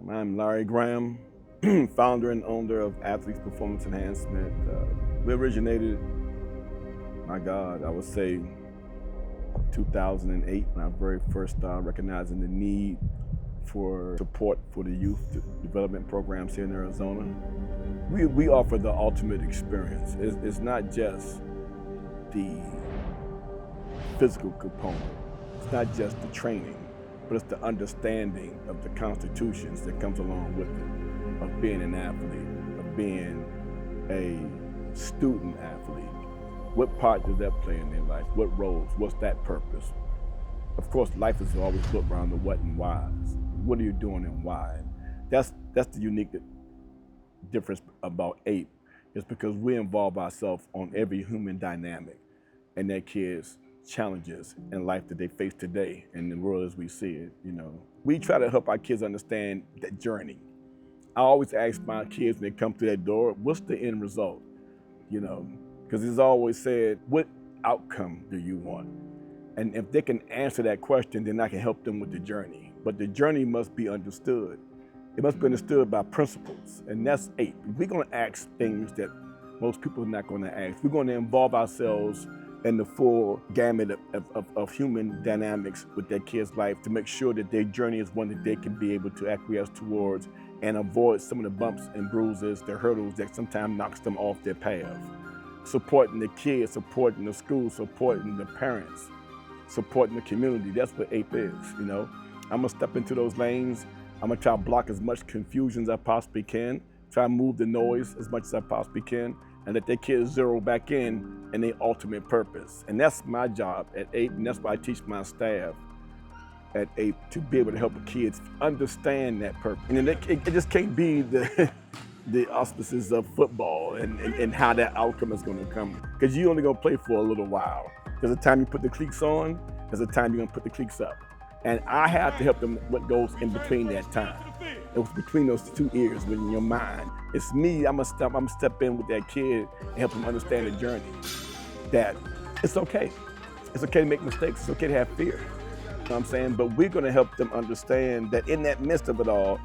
I'm Larry Graham, founder and owner of Athletes Performance Enhancement. We originated, my God, I would say 2008 when I very first started recognizing the need for support for the youth development programs here in Arizona. We offer the ultimate experience. It's not just the physical component. It's not just the training, but it's the understanding of the constitutions that comes along with it, of being an athlete, of being a student athlete. What part does that play in their life? What roles? What's that purpose? Of course, life is always built around the what and whys. What are you doing and why? That's the unique difference about APE, is because we involve ourselves on every human dynamic and their kids' challenges in life that they face today and the world as we see it. We try to help our kids understand that journey. I always ask my kids when they come through that door, what's the end result? Because it's always said, what outcome do you want? And if they can answer that question, then I can help them with the journey. But the journey must be understood. It must be understood by principles, and that's APE. We're going to ask things that most people are not going to ask. We're going to involve ourselves in the full gamut of human dynamics with their kids' life to make sure that their journey is one that they can be able to acquiesce towards and avoid some of the bumps and bruises, the hurdles that sometimes knocks them off their path. Supporting the kids, supporting the school, supporting the parents, supporting the community. That's what APE is, I'm gonna step into those lanes. I'm gonna try to block as much confusion as I possibly can, try to move the noise as much as I possibly can, and let their kids zero back in their ultimate purpose. And that's my job at APE, and that's why I teach my staff at APE, to be able to help the kids understand that purpose. And it just can't be the auspices of football and how that outcome is gonna come. Because you're only gonna play for a little while. There's a time you put the cleats on, there's a time you're gonna put the cleats up. And I have to help them what goes in between that time. It was between those two ears, within your mind. It's me, I'm gonna step in with that kid and help them understand the journey. That it's okay. It's okay to make mistakes, it's okay to have fear. You know what I'm saying? But we're gonna help them understand that in that midst of it all,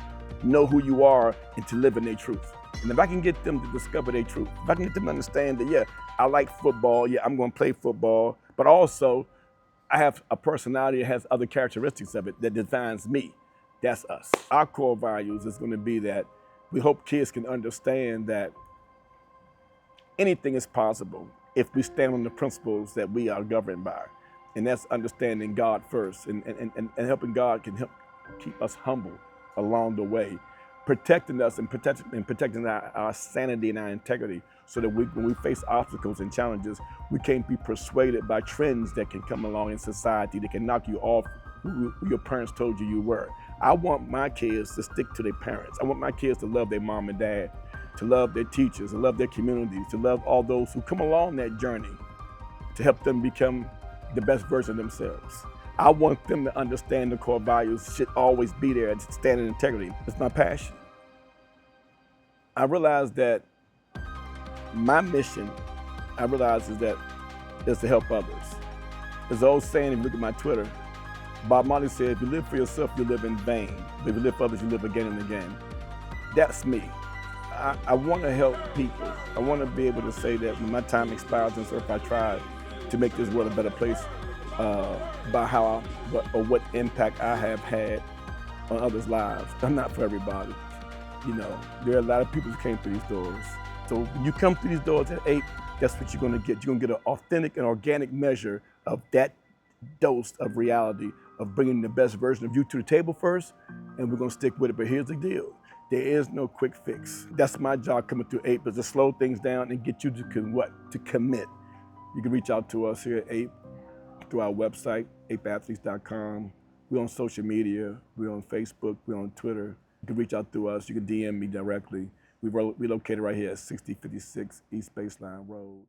know who you are and to live in their truth. And if I can get them to discover their truth, if I can get them to understand that, yeah, I like football, yeah, I'm gonna play football, but also I have a personality that has other characteristics of it that defines me. That's us. Our core values is gonna be that we hope kids can understand that anything is possible if we stand on the principles that we are governed by. And that's understanding God first and helping God can help keep us humble along the way, protecting us and protecting our sanity and our integrity, so that when we face obstacles and challenges, we can't be persuaded by trends that can come along in society that can knock you off who your parents told you were. I want my kids to stick to their parents. I want my kids to love their mom and dad, to love their teachers, to love their communities, to love all those who come along that journey to help them become the best version of themselves. I want them to understand the core values should always be there and stand in integrity. It's my passion. I realize that my mission, is to help others. There's an old saying, if you look at my Twitter, Bob Marley said, if you live for yourself, you live in vain. But if you live for others, you live again and again. That's me. I want to help people. I want to be able to say that when my time expires and so if I try to make this world a better place, by what impact I have had on others' lives. I'm not for everybody. There are a lot of people who came through these doors. So when you come through these doors at APE, that's what you're gonna get. You're gonna get an authentic and organic measure of that dose of reality, of bringing the best version of you to the table first, and we're gonna stick with it. But here's the deal. There is no quick fix. That's my job coming through APE, is to slow things down and get you to commit. You can reach out to us here at APE through our website, apeathletes.com. We're on social media. We're on Facebook. We're on Twitter. You can reach out to us. You can DM me directly. We're located right here at 6056 East Baseline Road.